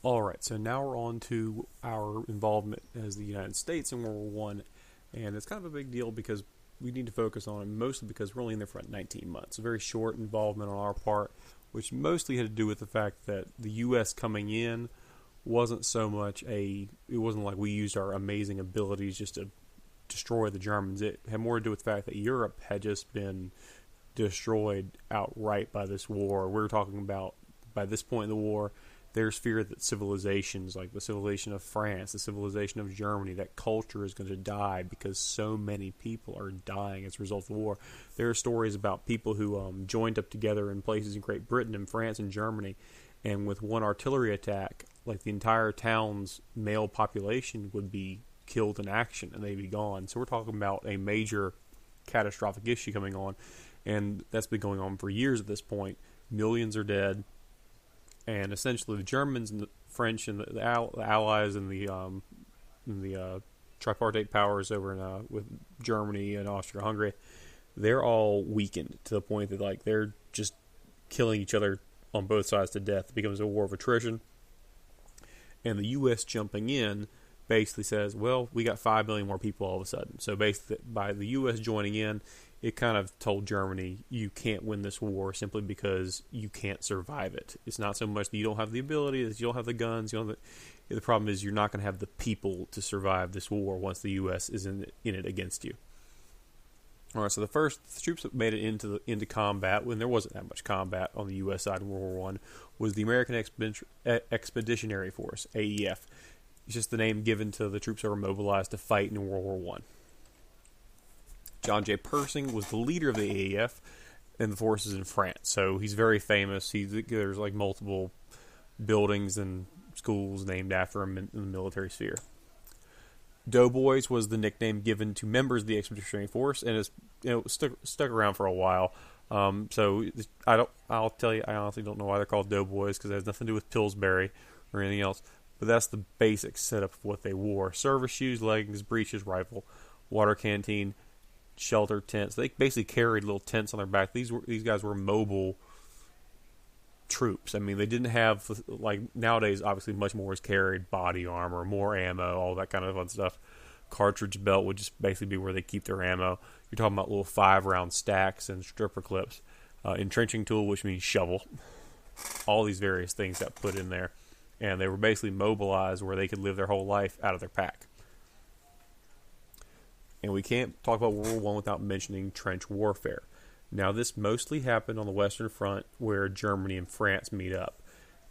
All right, so now we're on to our involvement as the United States in World War One, and it's kind of a big deal because we need to focus on it mostly because we're only in there for 19 months. A very short involvement on our part, which mostly had to do with the fact that the U.S. coming in wasn't so much it wasn't like we used our amazing abilities just to destroy the Germans. It had more to do with the fact that Europe had just been destroyed outright by this war. We're talking about, by this point in the war, there's fear that civilizations, like the civilization of France, the civilization of Germany, that culture is going to die because so many people are dying as a result of the war. There are stories about people who joined up together in places in Great Britain and France and Germany, and with one artillery attack, like the entire town's male population would be killed in action and they'd be gone. So we're talking about a major catastrophic issue coming on, and that's been going on for years at this point. Millions are dead. And essentially, the Germans and the French and the Allies and the tripartite powers over in with Germany and Austria-Hungary, they're all weakened to the point that they're just killing each other on both sides to death. It becomes a war of attrition. And the U.S. jumping in basically says, well, we got 5 million more people all of a sudden. So basically, by the U.S. joining in, it kind of told Germany, you can't win this war simply because you can't survive it. It's not so much that you don't have the ability, that you don't have the guns. The problem is you're not going to have the people to survive this war once the U.S. is in it against you. All right, so the troops that made it into combat, when there wasn't that much combat on the U.S. side in World War I, was the American Expeditionary Force, AEF. It's just the name given to the troops that were mobilized to fight in World War I. John J. Pershing was the leader of the AEF and the forces in France, so he's very famous. There's multiple buildings and schools named after him in the military sphere. Doughboys was the nickname given to members of the Expeditionary Force, and it's stuck around for a while. So I'll tell you, I honestly don't know why they're called Doughboys because it has nothing to do with Pillsbury or anything else. But that's the basic setup of what they wore: service shoes, leggings, breeches, rifle, water canteen, shelter, tents. They basically carried little tents on their back. These guys were mobile troops. I mean, they didn't have, like nowadays, obviously much more is carried: body armor, more ammo, all that kind of fun stuff. Cartridge belt would just basically be where they keep their ammo. You're talking about little 5-round stacks and stripper clips. Entrenching tool, which means shovel. All these various things got put in there. And they were basically mobilized where they could live their whole life out of their pack. And we can't talk about World War I without mentioning trench warfare. Now, this mostly happened on the Western Front where Germany and France meet up.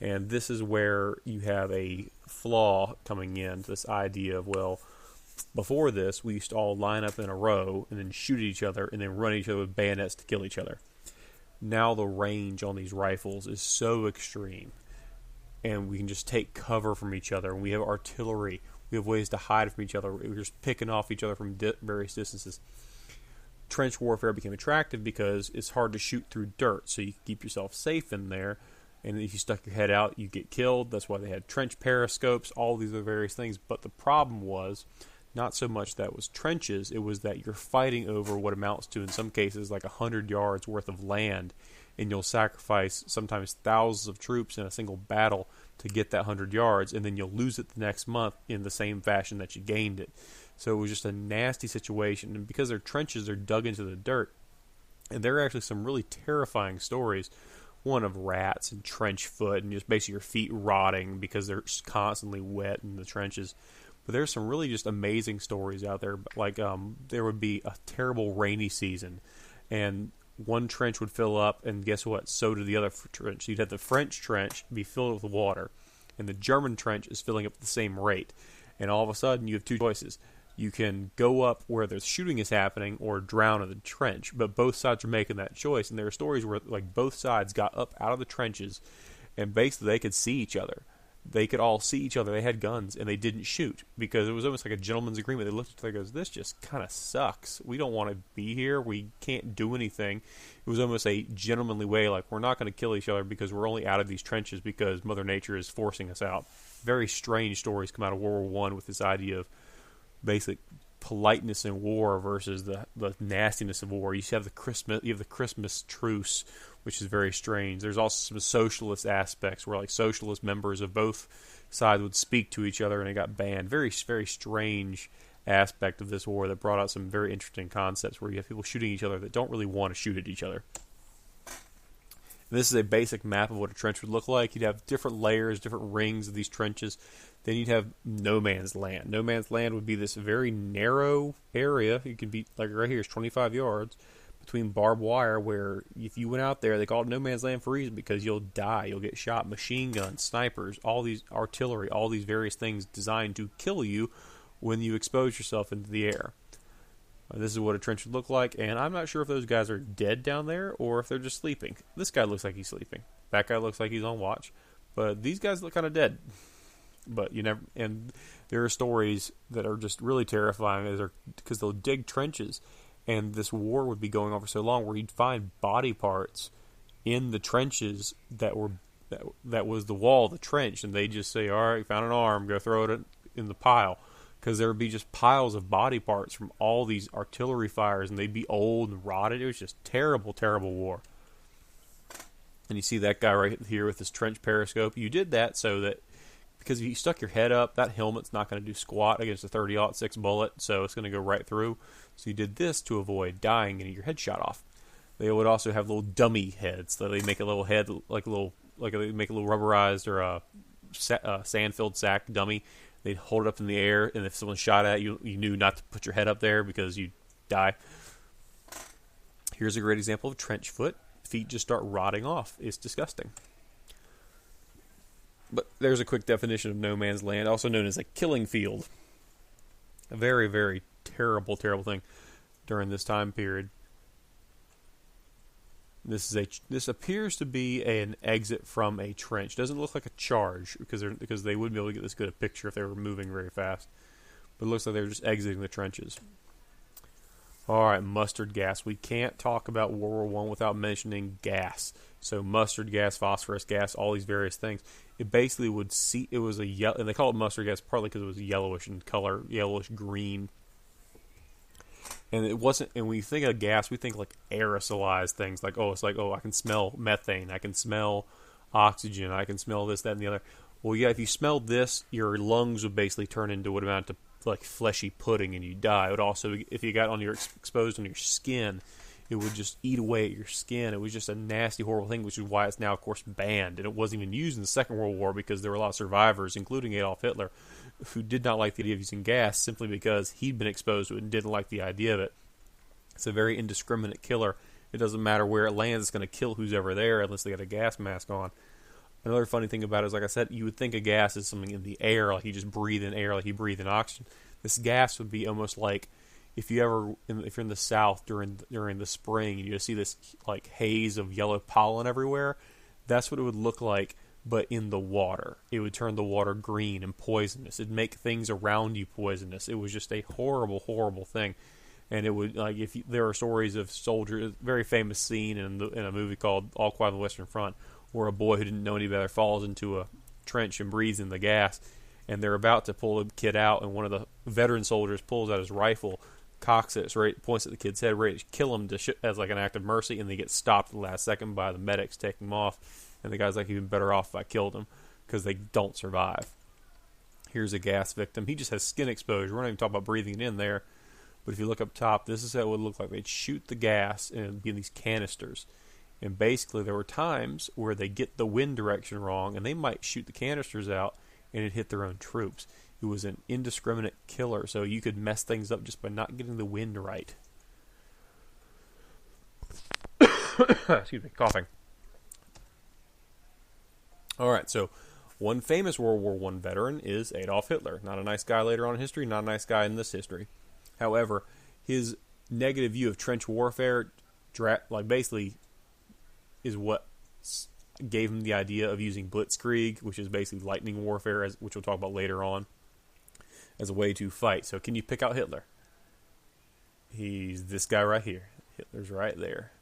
And this is where you have a flaw coming in to this idea of, well, before this, we used to all line up in a row and then shoot at each other and then run at each other with bayonets to kill each other. Now the range on these rifles is so extreme. And we can just take cover from each other. And we have artillery. We have ways to hide from each other. We're just picking off each other from various distances. Trench warfare became attractive because it's hard to shoot through dirt. So you can keep yourself safe in there. And if you stuck your head out, you get killed. That's why they had trench periscopes, all these other various things. But the problem was not so much that it was trenches. It was that you're fighting over what amounts to, in some cases, like 100 yards worth of land. And you'll sacrifice sometimes thousands of troops in a single battle to get that 100 yards, and then you'll lose it the next month in the same fashion that you gained it. So it was just a nasty situation, and because their trenches are dug into the dirt, and there are actually some really terrifying stories, one of rats and trench foot, and just basically your feet rotting because they're constantly wet in the trenches. But there's some really just amazing stories out there, like there would be a terrible rainy season, and one trench would fill up, and guess what? So did the other trench. You'd have the French trench be filled with water, and the German trench is filling up at the same rate. And all of a sudden, you have two choices. You can go up where the shooting is happening or drown in the trench, but both sides are making that choice. And there are stories where both sides got up out of the trenches, and basically they could see each other. They could all see each other. They had guns, and they didn't shoot because it was almost like a gentleman's agreement. They looked at each other and goes, this just kind of sucks. We don't want to be here. We can't do anything. It was almost a gentlemanly way, like we're not going to kill each other because we're only out of these trenches because Mother Nature is forcing us out. Very strange stories come out of World War I with this idea of basic politeness in war versus the nastiness of war. You have the Christmas truce which is very strange. There's also some socialist aspects where like socialist members of both sides would speak to each other and it got banned. Very, very strange aspect of this war that brought out some very interesting concepts where you have people shooting each other that don't really want to shoot at each other. And this is a basic map of what a trench would look like. You'd have different layers, different rings of these trenches. Then you'd have no man's land. No man's land would be this very narrow area. You could be, like right here, is 25 yards between barbed wire, where if you went out there, they call it no man's land for a reason, because you'll die, you'll get shot. Machine guns, snipers, all these artillery, all these various things designed to kill you when you expose yourself into the air. This is what a trench would look like, and I'm not sure if those guys are dead down there or if they're just sleeping. This guy looks like he's sleeping. That guy looks like he's on watch. But these guys look kind of dead. But you never, and there are stories that are just really terrifying because they'll dig trenches, and this war would be going on for so long where you'd find body parts in the trenches that was the wall of the trench, and they just say, "All right, found an arm, go throw it in the pile." Because there would be just piles of body parts from all these artillery fires, and they'd be old and rotted. It was just terrible, terrible war. And you see that guy right here with his trench periscope. You did that so that, because if you stuck your head up, that helmet's not going to do squat against a 30-06 bullet, so it's going to go right through. So you did this to avoid dying and your head shot off. They would also have little dummy heads, so they make a little head like they make a little rubberized or a sand-filled sack dummy. They'd hold it up in the air, and if someone shot at you, you knew not to put your head up there because you'd die. Here's a great example of trench foot. Feet just start rotting off. It's disgusting. But there's a quick definition of no man's land, also known as a killing field. A very, very terrible, terrible thing during this time period. This appears to be an exit from a trench. Doesn't look like a charge because they wouldn't be able to get this good a picture if they were moving very fast. But it looks like they were just exiting the trenches. All right, mustard gas. We can't talk about World War I without mentioning gas. So mustard gas, phosphorus gas, all these various things. It basically would see. It was a yellow, and they call it mustard gas partly because it was yellowish in color, yellowish green. And it wasn't. And when you think of gas, we think like aerosolized things. Like I can smell methane, I can smell oxygen, I can smell this, that, and the other. Well, yeah, if you smelled this, your lungs would basically turn into what amounted to like fleshy pudding, and you die. It would also, if you got exposed on your skin, it would just eat away at your skin. It was just a nasty, horrible thing, which is why it's now, of course, banned. And it wasn't even used in the Second World War because there were a lot of survivors, including Adolf Hitler, who did not like the idea of using gas simply because he'd been exposed to it and didn't like the idea of it. It's a very indiscriminate killer. It doesn't matter where it lands, it's going to kill who's ever there unless they got a gas mask on. Another funny thing about it is, like I said, you would think a gas is something in the air, like you just breathe in air, like you breathe in oxygen. This gas would be almost like if you're in the South during the spring and you just see this like haze of yellow pollen everywhere. That's what it would look like, but in the water. It would turn the water green and poisonous. It'd make things around you poisonous. It was just a horrible, horrible thing. And it would, like, there are stories of soldiers, a very famous scene in a movie called All Quiet on the Western Front, where a boy who didn't know any better falls into a trench and breathes in the gas, and they're about to pull the kid out, and one of the veteran soldiers pulls out his rifle, cocks it, points at the kid's head, ready to kill him as like an act of mercy, and they get stopped at the last second by the medics taking him off, and the guy's like, "You'd been better off if I killed him," because they don't survive. Here's a gas victim. He just has skin exposure. We're not even talking about breathing it in there. But if you look up top, this is how it would look like. They'd shoot the gas and it'd be in these canisters. And basically there were times where they get the wind direction wrong and they might shoot the canisters out and it'd hit their own troops. It was an indiscriminate killer, so you could mess things up just by not getting the wind right. Excuse me, coughing. Alright, so one famous World War I veteran is Adolf Hitler. Not a nice guy later on in history, not a nice guy in this history. However, his negative view of trench warfare, basically, is what gave him the idea of using blitzkrieg, which is basically lightning warfare, which we'll talk about later on, as a way to fight. So, can you pick out Hitler? He's this guy right here. Hitler's right there.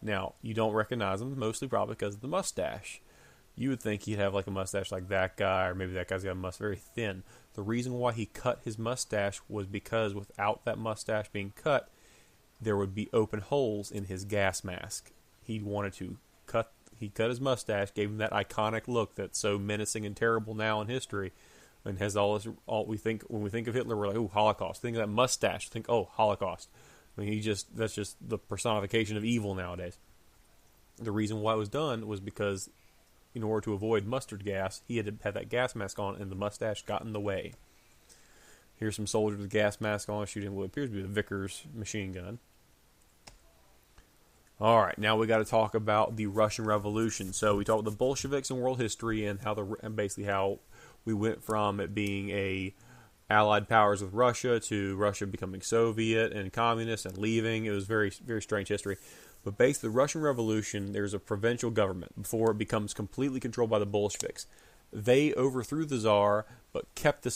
Now, you don't recognize him, mostly probably because of the mustache. You would think he'd have like a mustache like that guy, or maybe that guy's got a mustache very thin. The reason why he cut his mustache was because without that mustache being cut, there would be open holes in his gas mask. He wanted to He cut his mustache, gave him that iconic look that's so menacing and terrible now in history, and has all this. All we think when we think of Hitler, we're like, oh, Holocaust. Think of that mustache. Think, oh, Holocaust. I mean, that's just the personification of evil nowadays. The reason why it was done was because, in order to avoid mustard gas, he had to have that gas mask on, and the mustache got in the way. Here's some soldiers with gas mask on shooting what appears to be the Vickers machine gun. All right, now we got to talk about the Russian Revolution. So we talked about the Bolsheviks in world history and basically how we went from it being a allied powers with Russia to Russia becoming Soviet and communist and leaving. It was very, very strange history. But basically, the Russian Revolution, there's a provincial government before it becomes completely controlled by the Bolsheviks. They overthrew the Tsar, but kept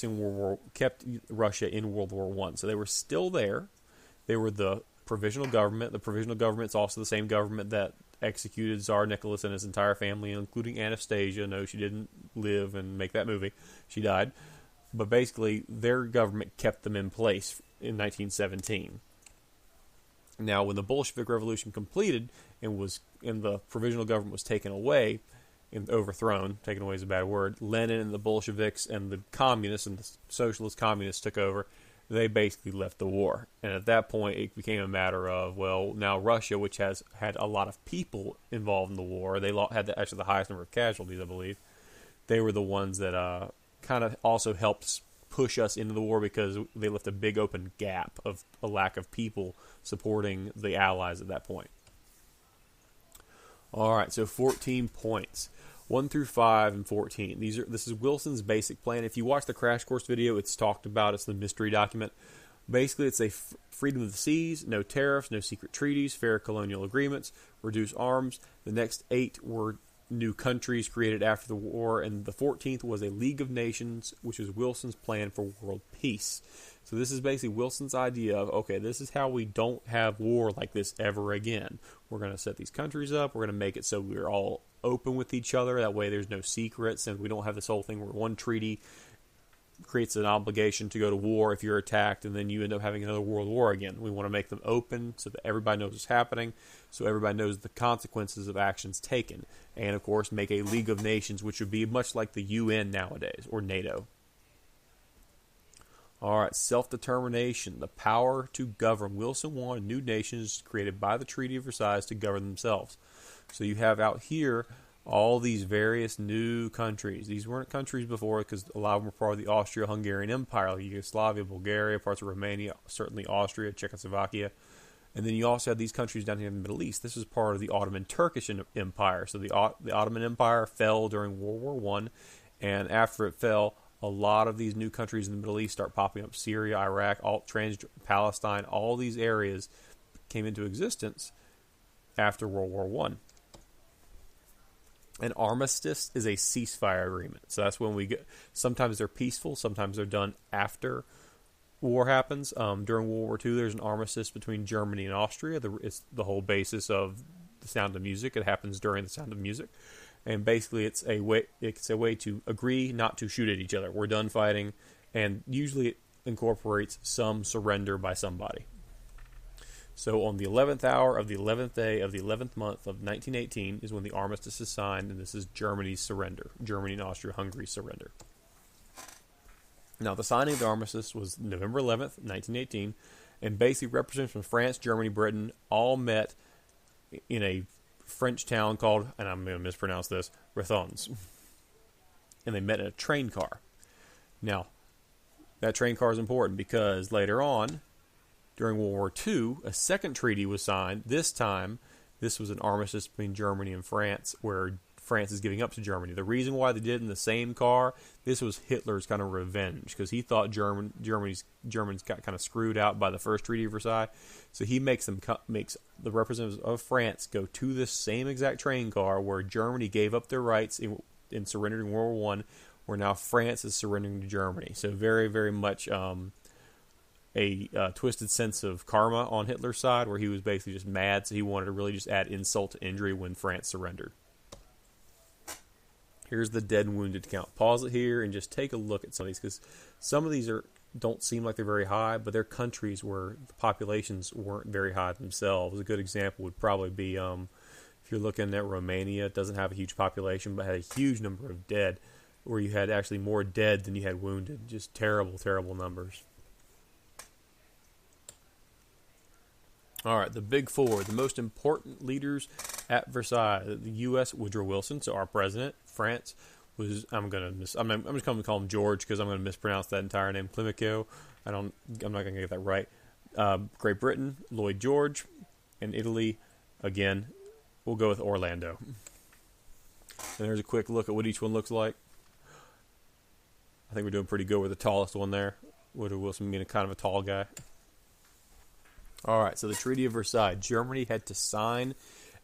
Russia in World War I. So they were still there. They were the provisional government. The provisional government is also the same government that executed Tsar Nicholas and his entire family, including Anastasia. No, she didn't live and make that movie. She died. But basically, their government kept them in place in 1917. Now, when the Bolshevik Revolution completed and the provisional government was taken away and overthrown, taken away is a bad word, Lenin and the Bolsheviks and the communists and the socialist communists took over. They basically left the war. And at that point, it became a matter of, well, now Russia, which has had a lot of people involved in the war, they had actually the highest number of casualties, I believe. They were the ones that kind of also helped push us into the war because they left a big open gap of a lack of people supporting the Allies at that point. All right, so 14 points. 1 through 5 and 14. This is Wilson's basic plan. If you watch the Crash Course video, it's talked about. It's the mystery document. Basically, it's a freedom of the seas, no tariffs, no secret treaties, fair colonial agreements, reduce arms. The next 8 were new countries created after the war, and the 14th was a League of Nations, which is Wilson's plan for world peace. So this is basically Wilson's idea of, okay, this is how we don't have war like this ever again. We're going to set these countries up. We're going to make it so we're all open with each other. That way there's no secrets, and we don't have this whole thing where one treaty creates an obligation to go to war if you're attacked, and then you end up having another world war again. We want to make them open so that everybody knows what's happening, so everybody knows the consequences of actions taken. And, of course, make a League of Nations, which would be much like the UN nowadays, or NATO. All right, self-determination, the power to govern. Wilson wanted new nations created by the Treaty of Versailles to govern themselves. So you have out here all these various new countries. These weren't countries before because a lot of them were part of the Austro-Hungarian Empire, like Yugoslavia, Bulgaria, parts of Romania, certainly Austria, Czechoslovakia. And then you also had these countries down here in the Middle East. This was part of the Ottoman Turkish Empire. So the Ottoman Empire fell during World War I, and after it fell, a lot of these new countries in the Middle East start popping up. Syria, Iraq, Palestine, all these areas came into existence after World War I. An armistice is a ceasefire agreement. So that's when we get. Sometimes they're peaceful. Sometimes they're done after war happens. During World War II, there's an armistice between Germany and Austria. It's the whole basis of The Sound of Music. It happens during The Sound of Music, and basically it's a way to agree not to shoot at each other. We're done fighting, and usually it incorporates some surrender by somebody. So on the 11th hour of the 11th day of the 11th month of 1918 is when the armistice is signed, and this is Germany's surrender. Germany and Austria-Hungary's surrender. Now, the signing of the armistice was November 11th, 1918, and basically representatives from France, Germany, Britain all met in a French town called, and I'm going to mispronounce this, Rethons. And they met in a train car. Now, that train car is important because later on, during World War II, a second treaty was signed. This time, this was an armistice between Germany and France, where France is giving up to Germany. The reason why they did it in the same car, this was Hitler's kind of revenge, because he thought Germans got kind of screwed out by the first Treaty of Versailles. So he makes the representatives of France go to this same exact train car where Germany gave up their rights in surrendering World War I, where now France is surrendering to Germany. So very, very much a twisted sense of karma on Hitler's side, where he was basically just mad, so he wanted to really just add insult to injury when France surrendered. Here's the dead and wounded count. Pause it here and just take a look at some of these, because some of these don't seem like they're very high, but they're countries where the populations weren't very high themselves. A good example would probably be If you're looking at Romania, it doesn't have a huge population, but had a huge number of dead, where you had actually more dead than you had wounded. Just terrible, terrible numbers. All right, the big four, the most important leaders at Versailles. The U.S., Woodrow Wilson, so our president. France was, I'm just going to call him George because I'm going to mispronounce that entire name, Clerico. I'm not going to get that right. Great Britain, Lloyd George. And Italy, again, we'll go with Orlando. And there's a quick look at what each one looks like. I think we're doing pretty good with the tallest one there. Woodrow Wilson being kind of a tall guy. All right, so the Treaty of Versailles. Germany had to sign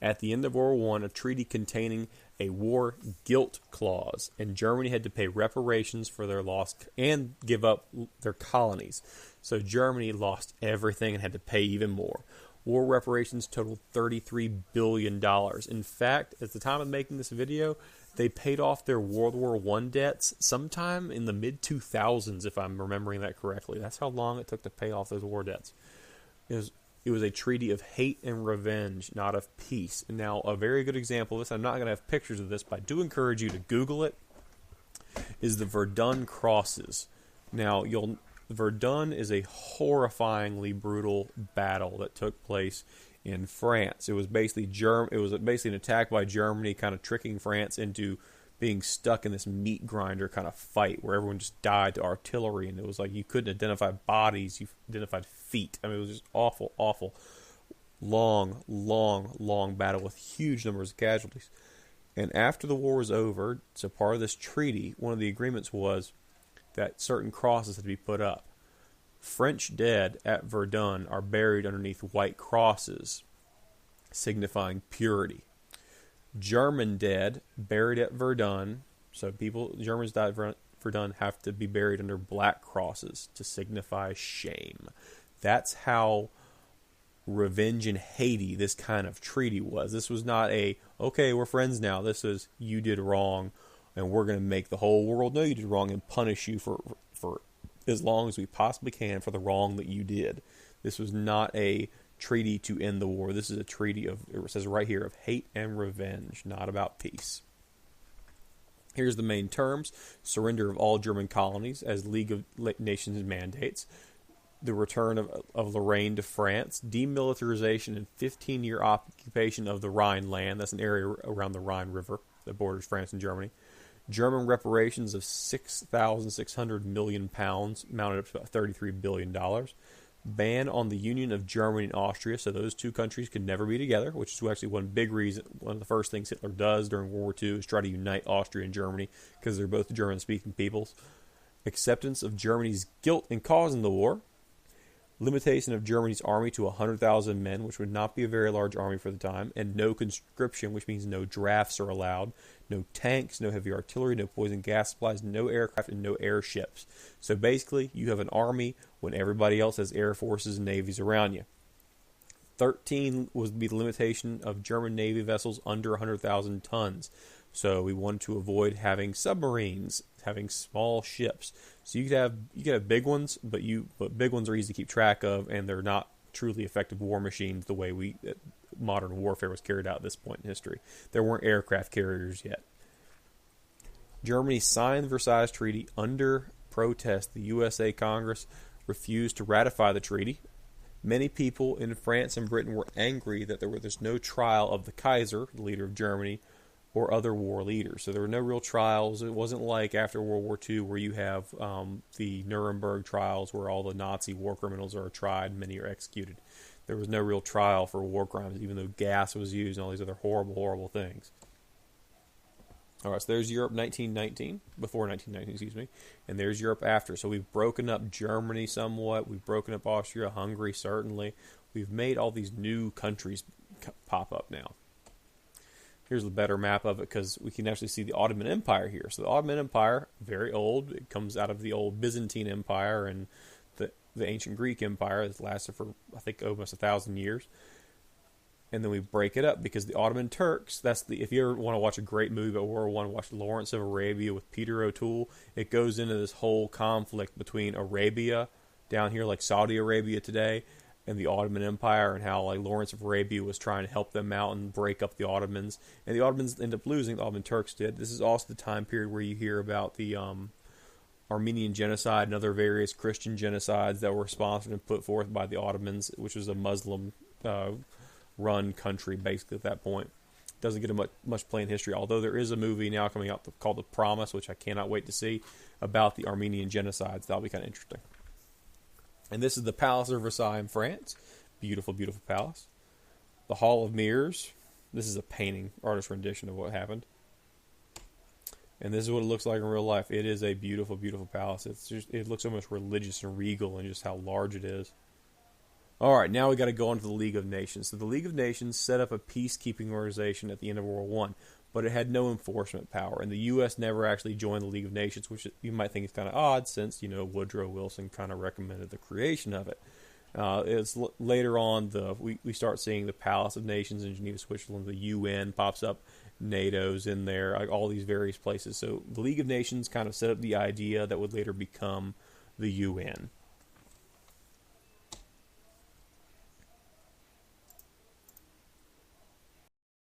at the end of World War I a treaty containing a war guilt clause, and Germany had to pay reparations for their loss and give up their colonies. So Germany lost everything and had to pay even more. War reparations totaled $33 billion. In fact, at the time of making this video, they paid off their World War I debts sometime in the mid-2000s, if I'm remembering that correctly. That's how long it took to pay off those war debts. It was a treaty of hate and revenge, not of peace. Now, a very good example of this, I'm not going to have pictures of this, but I do encourage you to Google it, is the Verdun crosses. Now, Verdun is a horrifyingly brutal battle that took place in France. It was basically an attack by Germany, kind of tricking France into being stuck in this meat grinder kind of fight where everyone just died to artillery, and it was like you couldn't identify bodies, you identified feet. I mean, it was just awful, awful. Long, long, long battle with huge numbers of casualties. And after the war was over, so part of this treaty, one of the agreements was that certain crosses had to be put up. French dead at Verdun are buried underneath white crosses, signifying purity. German dead buried at Verdun, so Germans died at Verdun have to be buried under black crosses to signify shame. That's how revenge and Haiti this kind of treaty was. This was not okay, we're friends now. This is, you did wrong, and we're going to make the whole world know you did wrong and punish you for as long as we possibly can for the wrong that you did. This was not a treaty to end the war. This is a treaty of, it says right here, of hate and revenge, not about peace. Here's the main terms. Surrender of all German colonies as League of Nations mandates. The return of Lorraine to France. Demilitarization and 15-year occupation of the Rhine land. That's an area around the Rhine River that borders France and Germany. German reparations of 6,600 million pounds, mounted up to about $33 billion. Ban on the union of Germany and Austria, so those two countries could never be together, which is actually one big reason. One of the first things Hitler does during World War II is try to unite Austria and Germany because they're both German-speaking peoples. Acceptance of Germany's guilt in causing the war. Limitation of Germany's army to 100,000 men, which would not be a very large army for the time, and no conscription, which means no drafts are allowed, no tanks, no heavy artillery, no poison gas supplies, no aircraft, and no airships. So basically, you have an army when everybody else has air forces and navies around you. 13 would be the limitation of German Navy vessels under 100,000 tons. So we wanted to avoid having submarines, having small ships. So you could have big ones, but big ones are easy to keep track of, and they're not truly effective war machines the way modern warfare was carried out at this point in history. There weren't aircraft carriers yet. Germany signed the Versailles Treaty under protest. The USA Congress refused to ratify the treaty. Many people in France and Britain were angry that there was no trial of the Kaiser, the leader of Germany, or other war leaders. So there were no real trials. It wasn't like after World War II where you have the Nuremberg trials where all the Nazi war criminals are tried and many are executed. There was no real trial for war crimes, even though gas was used and all these other horrible, horrible things. All right, so there's Europe before 1919, excuse me, and there's Europe after. So we've broken up Germany somewhat. We've broken up Austria, Hungary, certainly. We've made all these new countries pop up now. Here's a better map of it because we can actually see the Ottoman Empire here. So the Ottoman Empire, very old. It comes out of the old Byzantine Empire and the ancient Greek Empire. It's lasted for, I think, almost 1,000 years. And then we break it up because the Ottoman Turks, if you ever want to watch a great movie about World War I, watch Lawrence of Arabia with Peter O'Toole. It goes into this whole conflict between Arabia, down here like Saudi Arabia today, and the Ottoman Empire, and how like Lawrence of Arabia was trying to help them out and break up the Ottomans, and the Ottomans ended up losing. The Ottoman Turks did. This is also the time period where you hear about the Armenian genocide and other various Christian genocides that were sponsored and put forth by the Ottomans, which was a Muslim run country basically at that point. Doesn't get much play in history, although there is a movie now coming out called The Promise, which I cannot wait to see, about the Armenian genocides. That'll be kind of interesting. And this is the Palace of Versailles in France. Beautiful, beautiful palace. The Hall of Mirrors. This is a painting, artist rendition of what happened. And this is what it looks like in real life. It is a beautiful, beautiful palace. It looks almost religious and regal in just how large it is. All right, now we got to go on to the League of Nations. So the League of Nations set up a peacekeeping organization at the end of World War I, but it had no enforcement power. And the U.S. never actually joined the League of Nations, which you might think is kind of odd since, Woodrow Wilson kind of recommended the creation of it. It's later on we start seeing the Palace of Nations in Geneva, Switzerland. The UN pops up, NATO's in there, like all these various places. So the League of Nations kind of set up the idea that would later become the UN.